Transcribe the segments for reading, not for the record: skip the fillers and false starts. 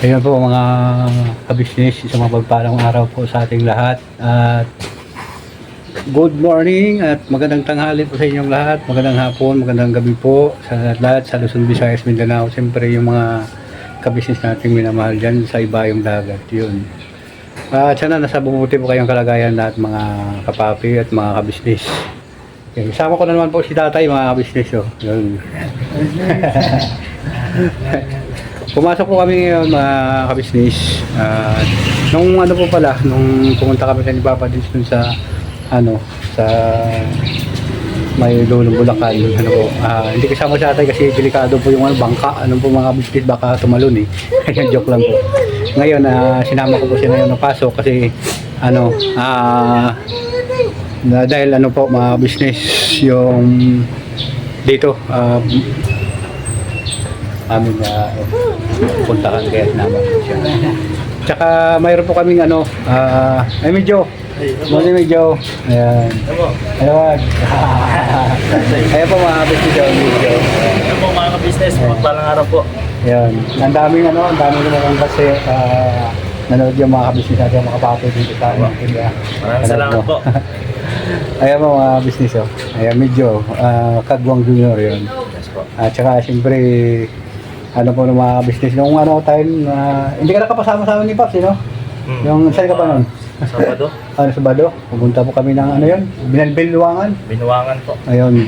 Ayan po mga kabisnes, isang mapagpalang araw po sa ating lahat at good morning at magandang tanghali po sa inyong lahat, magandang hapon, magandang gabi po sa lahat sa Luzon, Visayas, Mindanao. Siyempre yung mga kabisnes nating minamahal dyan sa ibayong dagat, yun. At sana nasa bumuti po kayong kalagayan lahat mga kapapi at mga kabisnes. Yan, isama ko na naman po si tatay mga kabisnes. Oh. Yun. Pumasok po kami ngayon mga kabisnes. Nung ano po pala, nung pumunta kami sa ni Papa dun sa sa may lulong Bulacan, ano po, hindi kasama si atay kasi delikado po yung bangka, ano po mga kabisnes, baka tumalon eh. Joke lang po. Ngayon, sinama ko po siya ngayon ng pasok kasi dahil ano po mga business yung dito amin puntahan kaya naman siya. Tsaka mayroon po kaming ay medyo ayan ayan po mga business Ano po mga business, magpalang araw po. ayan, ang daming naman kasi nanood yung mga kabisnes natin, mga kapatid dito sa amin. Maraming salamat po. Ayan po mga business ayan medyo Kagwang Junior yun. Yes po. At saka siyempre po ng mga business nung time hindi ka nakapasama-sama ni Pops, yung saan ka pa nun? Sabado. Sabado, pumunta po kami ng yun, Binuangan. Binuangan po. Ayun,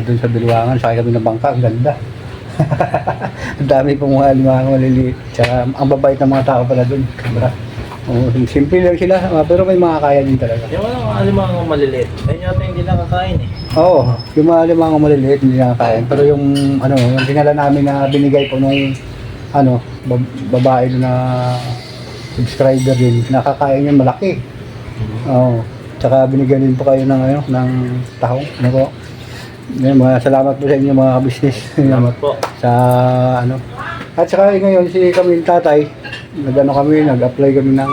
dun sa Binuangan, sakay kami ng bangka, ang ganda. Ang dami pong mga maliliit. Tsaka ang babait ng mga tao pala dun. Simple lang sila, pero may mga kaya din talaga. Yung mga alimang maliliit, ayun yata hindi nakakain eh. Oo, yung mga limang maliliit hindi nakakain. Pero yung yung dinala namin na binigay po nung babae na subscriber din, nakakain yung malaki. Oo. Tsaka binigyan din po kayo ng tahong. Salamat po sa inyo mga business. Salamat po. Sa At saka ngayon kami tatay, nag-apply kami ng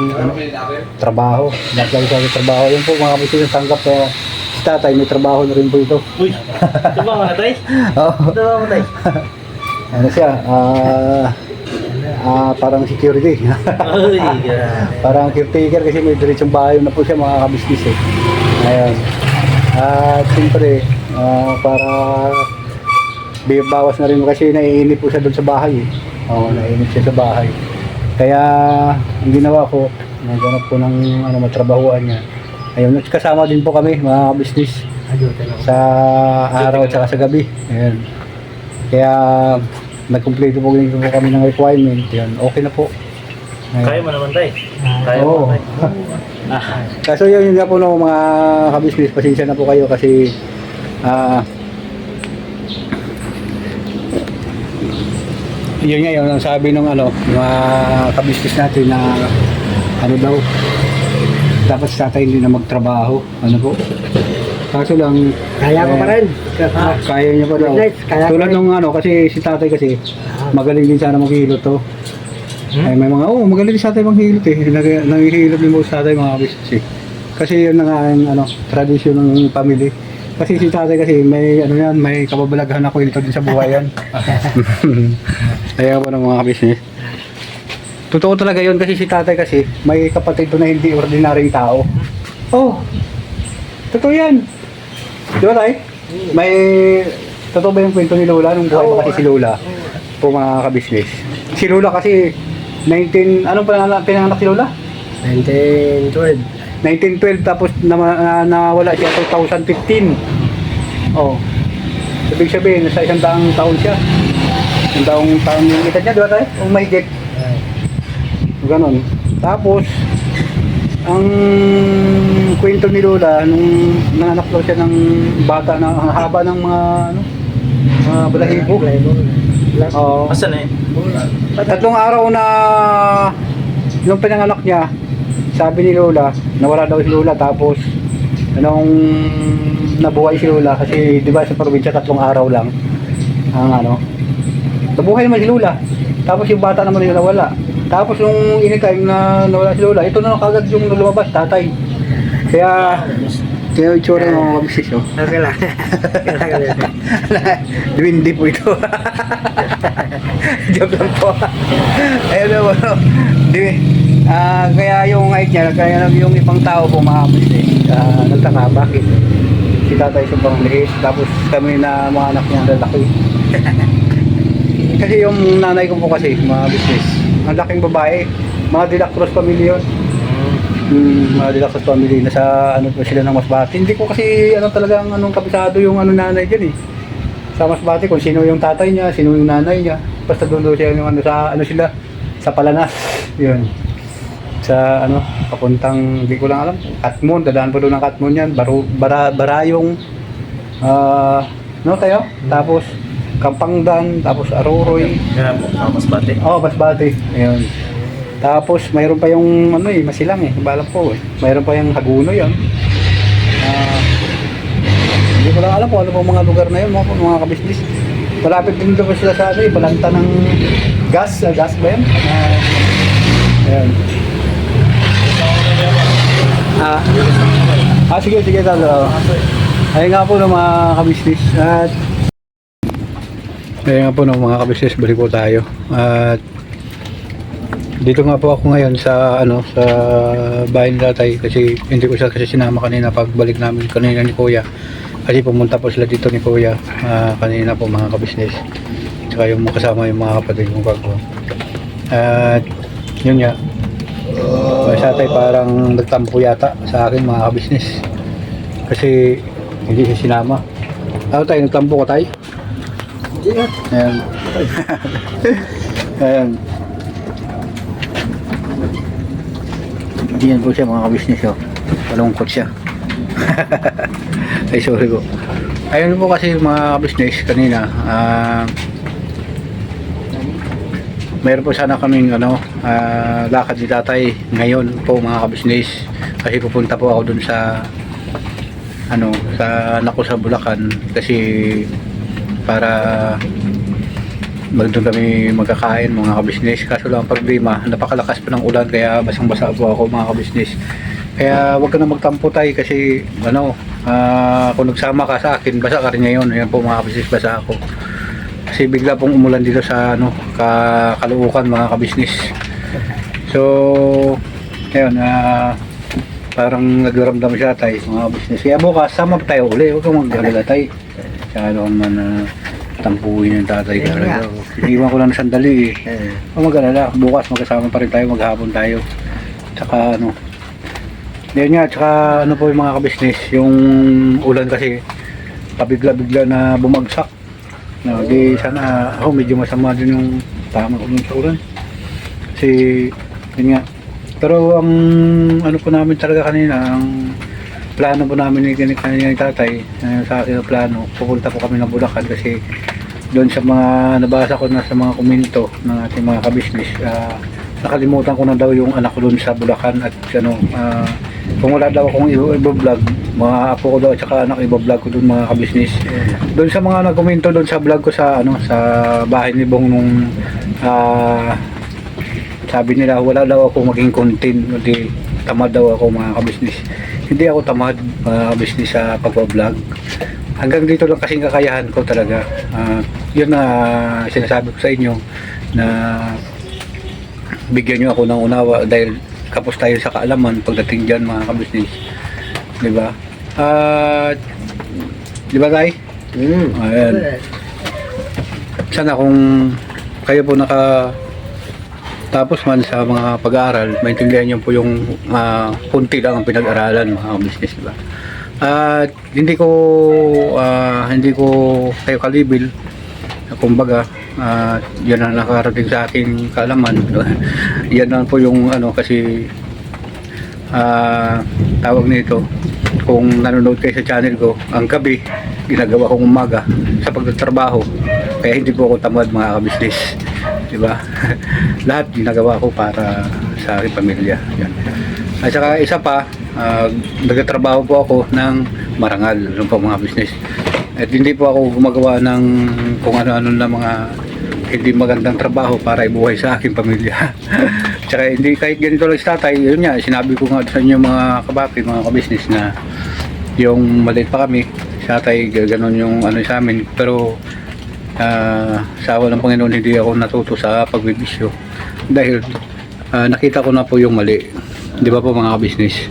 trabaho. Nag-apply kami ng trabaho. Yun po mga business tanggap si tatay, may trabaho na rin po ito. Uy, ito ba mga tay? Oo. Ito ba mga tay? Siya, parang security. Uy, grabe. Parang caretaker kasi may diretsong bahay na po siya mga kabisnis eh. Ayun. At siyempre, para bawas na rin kasi naiinip po siya doon sa bahay eh. Oo, naiinip siya sa bahay. Kaya, ang ginawa ko, naghanap po ng matrabahuan niya. Ayun, kasama din po kami mga business sa araw at sa gabi. Ayun. Kaya, nagkumpleto po kami ng requirement. Ayun, okay na po. Ayun. Kaya mo naman tay. Kaya mo tay. Kaso yun nga po mga kabisnes, pasensya na po kayo kasi yun nga yun ang sabi ng mga kabisnes natin na daw dapat sa tatay hindi na magtrabaho po kaso lang Kaya ko pa rin. kaya niya pa daw tulad nung kasi si tatay kasi magaling din sana maghihilot to. Ay, may mga magaling din sa tatay maghihilot nanghihilot din mo sa tatay mga kabisnes kasi yun na nga ang tradisyon ng family. Kasi si tatay kasi may may kababalaghan ako ito din sa buhay yan. Kaya po ng mga kabisnes. Totoo talaga yun kasi si tatay kasi may kapatid doon na hindi ordinaryong tao. Oh, totoo yan. Di ba tay? May, totoo ba yung kwento ni Lola nung buhay pa kasi si Lola? Po mga kabisnes. Si Lola kasi anong pinanganak si Lola? 1912. 1912 tapos nawala siya 2015. Oh. Ibig sabihin, nasa 100 taon siya. 100 taon yung edad niya, di ba tayo? O mahigit. Ganon. Tapos, ang kwento ni Lola, nung nanganak daw siya ng bata na ang haba ng mga balahibo. Oo. Asan eh? 3 araw na nung pinanganak niya, sabi ni Lola, nawala daw si Lola tapos nabuhay si Lola kasi di ba sa probinsya 3 araw lang ang nabuhay naman si Lola tapos yung bata naman yung nawala tapos nung anytime na nawala si Lola ito na kagad yung lumabas tatay kaya Kaya yung itsura ng mga kabisnes, oh. Okay lang. Kailangan lang. Dwindi po ito. Joke lang po. Ayun na po. Kaya yung height niya, kaya yung ibang tao po mga kabisnes, nagtaka bakit si tatay sobrang liit, tapos kami na mga anak niya lalaki. Kasi yung nanay ko po kasi, mga business, ang laking babae, mga De La Cruz family yun. Mga De La Cruz family, nasa ano po sila ng Masbate. Hindi ko kasi ano talagang anong kabisado yung ano nanay dyan eh. Sa Masbate, kung sino yung tatay niya, sino yung nanay niya. Basta doon siya yung ano sa ano sila, sa Palanas. Yun. Sa ano, papuntang, hindi ko lang alam, Katmon, dadaan po doon ng Katmon yan, Barayong, no tayo? Tapos, Kampangdan, tapos Aroroy. Kaya po, mas bate. Oh, Masbate. Ayun. Tapos mayroon pa yung ano Masilang eh, balang po eh. Mayroon pa yung Hagunoy yan. Hindi ko lang alam kung ano pong mga lugar na yun, mga kabisnis. Malapit din doon sila sa ano eh, balanta ng gas ba yan? Ayun. Sige talo. Ayun nga po ng mga kabisnis at ayun nga po ng mga kabisnes, balik po tayo. At dito nga po ako ngayon sa ano sa bahay ni tatay kasi hindi ko siya kasi sinama kanina pagbalik namin kanina ni kuya. Kasi pumunta po sila dito ni kuya kanina po mga kabisnes. Tsaka yung kasama yung mga kapatid kong bago. At yun nga. Si tatay parang nagtampo yata sa akin mga kabisnes. Kasi hindi siya sinama. Ano tayo, nagtampo ka tayo? Ayan. Ayan. Diyan po siya mga kabisnes, oh. Malungkot siya. Ay sorry po. Ayun po kasi mga kabisnes kanina, mayroon po sana kaming lakad ni tatay ngayon po mga kabisnes, kasi pupunta po ako dun sa sa anak ko sa Bulacan kasi para doon kami magkakain mga kabisnes. Kaso lang problema, napakalakas pa ng ulan kaya basang basa po ako mga kabisnes. Kaya wag ka na magtampo tayo kasi kung nagsama ka sa akin basa ka rin ngayon. Ayan po mga kabisnes, basa ako kasi bigla pong umulan dito sa Caloocan mga kabisnes. So ayun, parang nagdaramdam siya tayo mga kabisnes. Kaya bukas sama tayo uli, huwag kang mag-alala tayo. Kaya doon man tampuhin yung tatay talaga. Iniwan ko lang na sandali eh. Huwag mag-alala, bukas magkasama pa rin tayo, maghapon tayo. Tsaka yun nga, tsaka po yung mga kabisnes, yung ulan kasi pabigla-bigla na bumagsak. Di sana medyo masama din yung tama ko dun sa ulan. Kasi yun nga. Pero ang po namin talaga kanina, ang plano po namin kanina ni tatay, sa akin ang plano, pupunta po kami ng Bulacan kasi doon sa mga nabasa ko na sa mga komento ng ating mga kabisnes, nakalimutan ko na daw yung anak ko doon sa Bulacan at kung wala daw akong i-vlog, mga apo ko daw at saka anak i-vlog ko doon mga kabisnes. Doon sa mga nagkomento doon sa vlog ko sa sa bahay ni Bong nung sabi nila wala daw ako maging content, hindi tamad daw ako mga kabisnes. Hindi ako tamad mga kabisnes sa pagbablog. Hanggang dito lang kasing kakayahan ko talaga. Yun na sinasabi ko sa inyo na bigyan nyo ako ng unawa dahil kapos tayo sa kaalaman pagdating dyan mga kabisnes. Diba? Diba tayo? Ayan. Sana kung kayo po tapos man sa mga pag-aaral, maintindihan niyo po yung kunti lang ang pinag-aralan mga business, diba? At hindi ko kayo kalibil, kumbaga, yan ang nakarating sa aking kaalaman. Yan lang po yung kasi tawag nito, kung nanonood kayo sa channel ko, ang gabi ginagawa kong umaga sa pagtatrabaho, kaya hindi po ako tamad mga kabisnes. Diba? Lahat ginagawa ko para sa aking pamilya. Yan. At saka isa pa, nagtatrabaho po ako ng marangal ng mga business. At hindi po ako gumagawa ng kung ano-ano na mga hindi magandang trabaho para ibuhay sa aking pamilya. Tsaka hindi kahit ganito lang si tatay, yun nga, sinabi ko nga sa inyo mga kabapi, mga kabisnes na yung maliit pa kami, sa tatay ganon yung ano sa amin. Pero sa awa ng Panginoon hindi ako natuto sa pagbibisyo dahil nakita ko na po yung mali, di ba po mga business.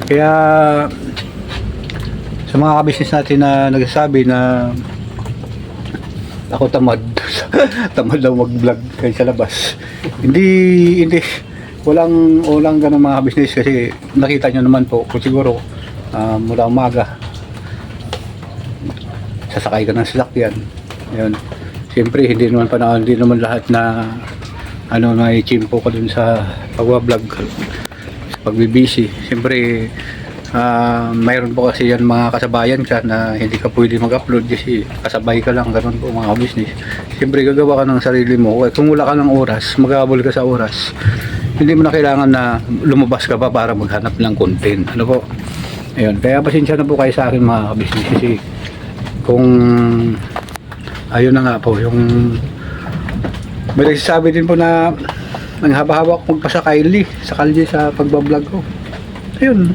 Kaya sa mga business natin na nagsasabi na ako tamad tamad daw mag-vlog kayo sa labas, hindi walang ganun mga business, kasi nakita nyo naman po kung siguro mula umaga sasakay ka ng sasakyan. Yun. Siyempre hindi naman lahat na ano may chimpo ka dun sa pag-vlog, sa pagbibisi. Siyempre mayroon po kasi yan mga kasabayan ka na hindi ka pwede mag-upload kasi kasabay ka lang, ganun po mga business. Siyempre gagawa ka ng sarili mo. Kung wala ka ng oras, mag-aabol ka sa oras, hindi mo na kailangan na lumabas ka pa para maghanap ng content. Ano po? Ayun. Kaya pasensya na po kayo sa akin mga business, kasi kung ayun na nga po, yung may nagsasabi din po na ang haba-haba ko magpasa kalye sa pagbablog ko. Ayun,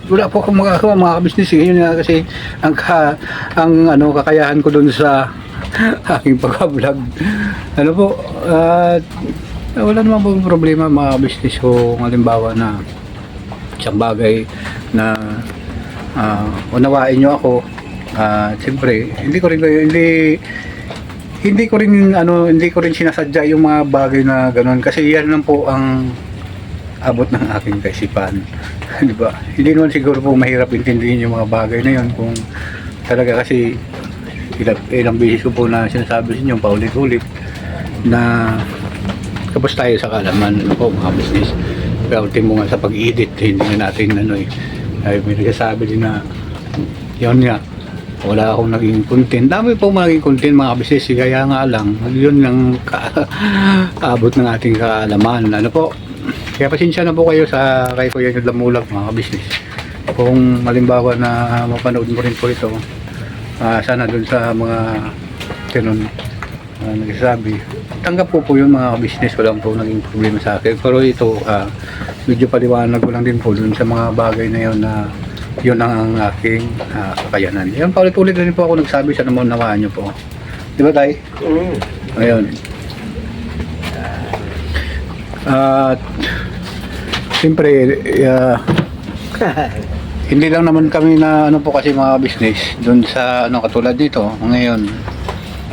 wala po akong magagawa mga business. Yun nga kasi ang kakayahan ko dun sa aking pag-vlog. Ano po, wala naman po problema mga business ko. Halimbawa na isang bagay na unawain nyo ako. Siyempre, hindi ko rin sinasadya yung mga bagay na gano'n, kasi yan lang po ang abot ng aking kaisipan. Di ba? Hindi naman siguro po mahirap intindihin yung mga bagay na yun kung talaga, kasi ilang beses ko po na sinasabi sa inyo paulit-ulit na kapos tayo sa kalaman po mga business. Pero ultimo nga sa pag-edit, hindi na natin ay may nagsasabi din na yun nga, wala akong naging content. Dami po maging content mga business, kaya nga lang yun ang abot ng ating kaalaman. Ano po, kaya pasensya na po kayo sa kay Kuya Yun Lamulag mga business. Kung malimbawa na mapanood mo rin po ito, sana dun sa mga ganun nagsasabi, tanggap ko po yung mga business, walang po naging problema sa akin. Pero ito medyo paliwanag ko lang din po dun sa mga bagay na yun, na yun ang aking kakayanan. Yan, paulit-ulit rin po ako nagsabi, sa naman nawaan nyo po. Di ba tay? Ayun. At siyempre hindi lang naman kami na po, kasi mga business doon sa katulad dito ngayon,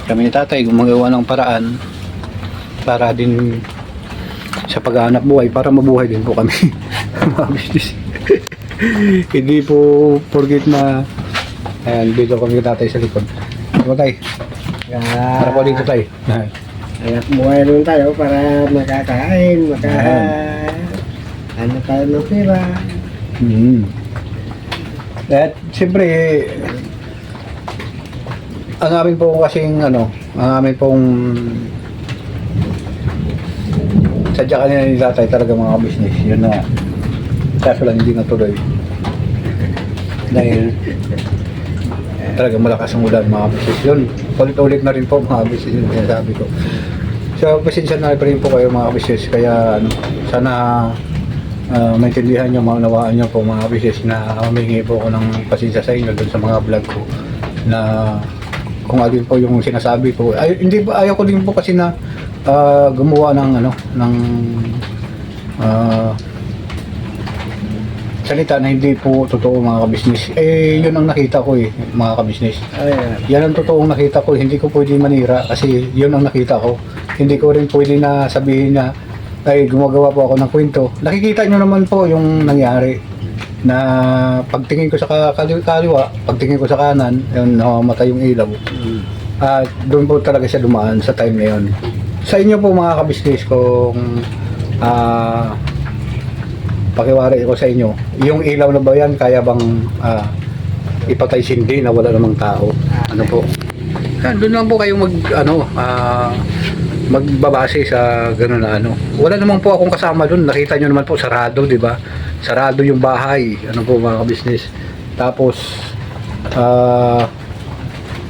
kami ni tatay gumagawa ng paraan para din sa paghahanap buhay, para mabuhay din po kami mga business. Hindi po forget na ayan, dito kami tatay sa likod. Diba tay? Para po dito tay. Anak buhay nun tayo para makakain, ano tayo ng pera. At siyempre ang amin po kasing ang amin pong sadya kanina ni tatay talaga mga business, yun na kaso lang hindi natuloy dahil talagang malakas ang ulan mga business. Yun, ulit-ulit na rin po mga business yung sinasabi ko. So pasensya na rin po kayo mga business, kaya sana maintindihan nyo, maunawaan nyo po mga business na humingi po ako ng pasensya sa inyo dun sa mga vlog ko, na kung alin po yung sinasabi ko, ayaw ko din po kasi na gumawa ng salita na hindi po totoo mga kabisnes. Yun ang nakita ko mga kabisnes. Yan ang totoong nakita ko, hindi ko pwede manira kasi yun ang nakita ko. Hindi ko rin pwede na sabihin na ay gumagawa po ako ng kwento. Nakikita nyo naman po yung nangyari, na pagtingin ko sa kaliwa, pagtingin ko sa kanan, yun, namamatay yung ilaw. At doon po talaga siya dumaan sa time na yun. Sa inyo po mga kabisnes, kung pakiwari ko sa inyo, yung ilaw na ba yan, kaya bang ipatay sindi na wala namang tao? Ano po? Doon lang po kayong magbabase sa gano'n na Wala naman po akong kasama doon. Nakita nyo naman po, sarado, di ba? Sarado yung bahay. Ano po mga kabisnes? Tapos,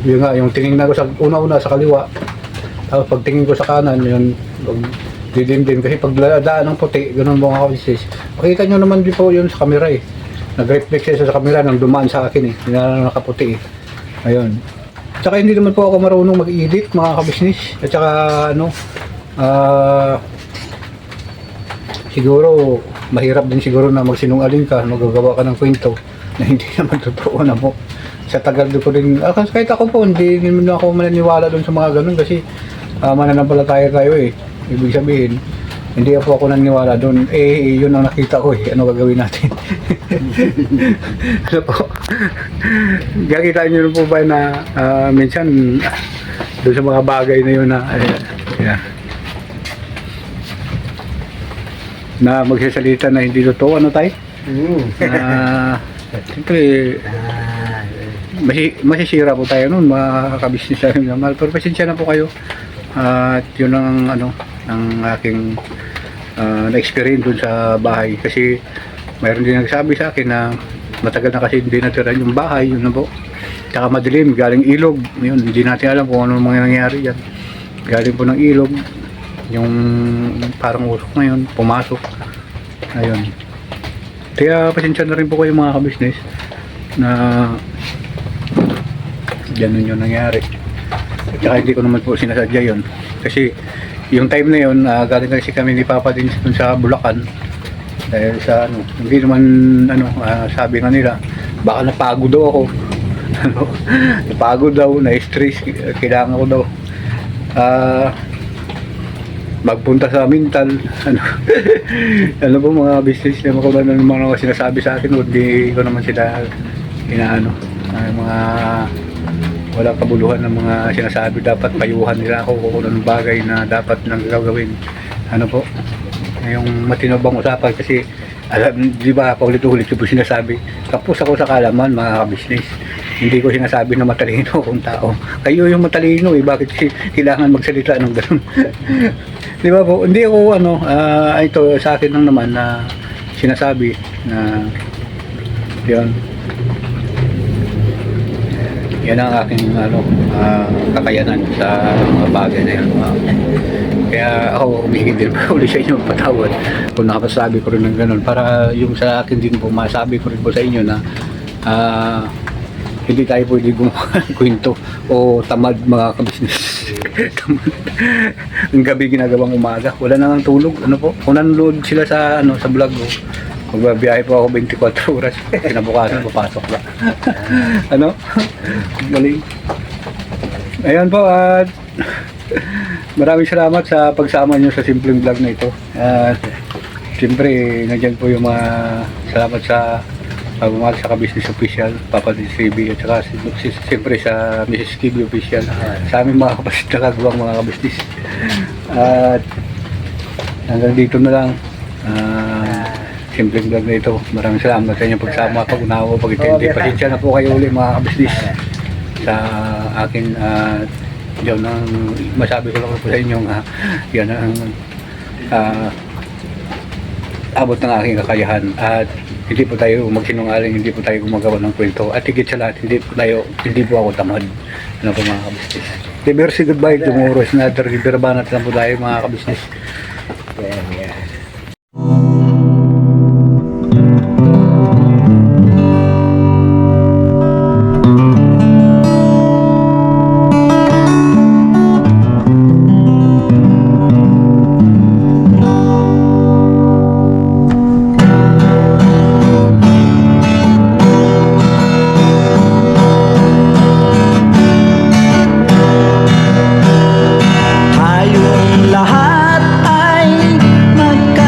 yun nga, yung tingin ko sa una-una sa kaliwa. Tapos pagtingin ko sa kanan, yun, didimdim. Kasi pagladaan ng puti, gano'n mga kabisnes. Makita nyo naman din po yun sa camera nag-reflect siya sa camera nang dumaan sa akin eh. Hindi na nakaputi eh. Ayun. Tsaka hindi naman po ako marunong mag-edit mga kabisnes. At saka ano, siguro mahirap din siguro na magsinungaling ka, magagawa ka ng kwento na hindi naman totoo na po. Sa tagal ko din, kahit ako po, hindi naman ako mananiwala doon sa mga ganun kasi mananampalataya tayo eh. Ibig sabihin, hindi po ako naniniwala doon. Yun ang nakita ko eh. Ano gagawin natin? Ano po? Kakita nyo po ba na minsan doon sa mga bagay na yun na na magsasalita na hindi totoo. Ano tayo? Siyempre, masisira po tayo noon, mga kabisnes namin na mahal. Pero pasensya na po kayo. At yun ang ang aking na-experience dun sa bahay. Kasi mayroon din nagsabi sa akin na matagal na kasi hindi natira yung bahay, yun na po. Tsaka madilim, galing ilog. Yun, hindi natin alam kung ano mga nangyari yan. Galing po ng ilog, yung parang usok na yun, pumasok. Ayun. Kaya pasensya na rin po kayo mga kabisnes na ganun yung nangyari. At saka hindi ko naman po sinasadya yun. Kasi yung time na yun, galing kasi kami ni Papa din dun sa Bulacan. Dahil sa ano, hindi naman sabi nga nila, baka napagod daw ako. Napagod daw, na-stress, kailangan ko daw magpunta sa mental. Ano po mga business na kung ano naman sinasabi sa akin, hindi ko naman sila mga walang kabuluhan ng mga sinasabi. Dapat payuhan nila ako kung anong bagay na dapat nang gagawin. Ano po, yung matinobang usapan kasi alam, di ba, paulit-ulit ko po sinasabi, kapos ako sa kalaman mga kabisnes. Hindi ko sinasabi na matalino akong tao. Kayo yung matalino eh, bakit kailangan magsalita ng ganun? Di ba po, hindi ako ito sa akin lang naman na sinasabi na yun. Yan ang aking kakayanan sa mga bagay na yun. Kaya ako humihingi din uli sa inyo patawad kung nakapasabi ko rin ng ganun para yung sa akin din po masabi ko rin po sa inyo na hindi tayo pwede gumawa ng kwento o tamad mga kabisnes. Tamad. Ang gabi ginagawang umaga, wala nang tulog. Ano po? Kung nanonood sila sa sa vlog ko, magbabiyahe po ako 24 oras. Kinabukasan, papasok na. Galing. Ayan po, at maraming salamat sa pagsama nyo sa simpleng vlog na ito. Siyempre, nandyan po yung mga salamat sa pagmamahal sa Ka-Business Official, Papa DCB, at saka siyempre sa Mrs. KB Official, sa aming mga kapatid na kagawang mga kabisnis. At hanggang dito na lang. Simpleng vlog na ito. Maraming salamat sa inyong pagsama, pag-unawa, pag-intindi. Pasensya na po kayo ulit mga kabisnis sa akin. Yun ang masabi ko lang po sa inyo. Yan ang abot ng aking kakayahan. At hindi po tayo magsinungaling, hindi po tayo gumagawa ng kwento. At higit sa lahat, hindi po ako tamad. Ano po mga kabisnis. Diversi goodbye. Tomorrow is another Birabanat lang po tayo mga kabisnis. Yeah. Tayong lahat ay magkakasama.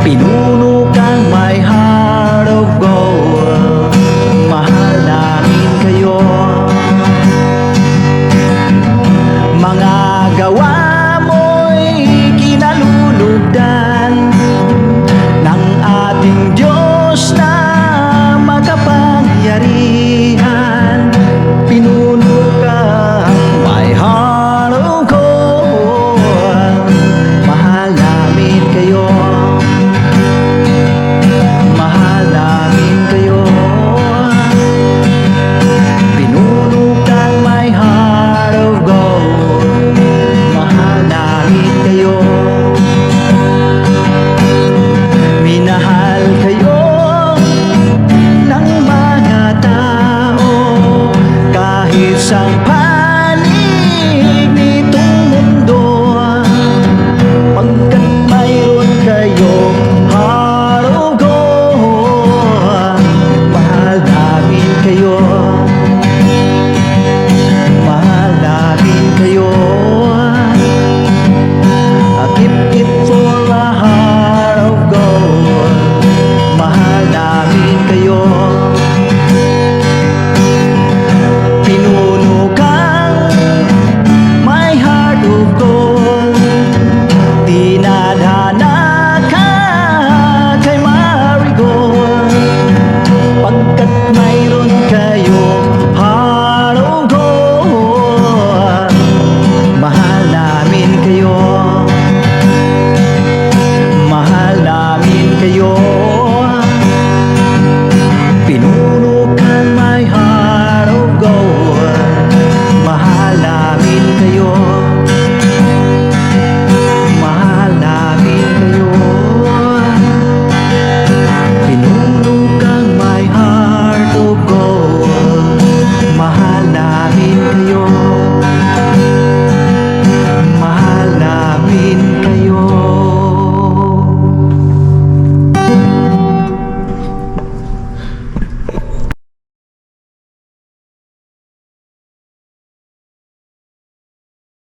Pinoy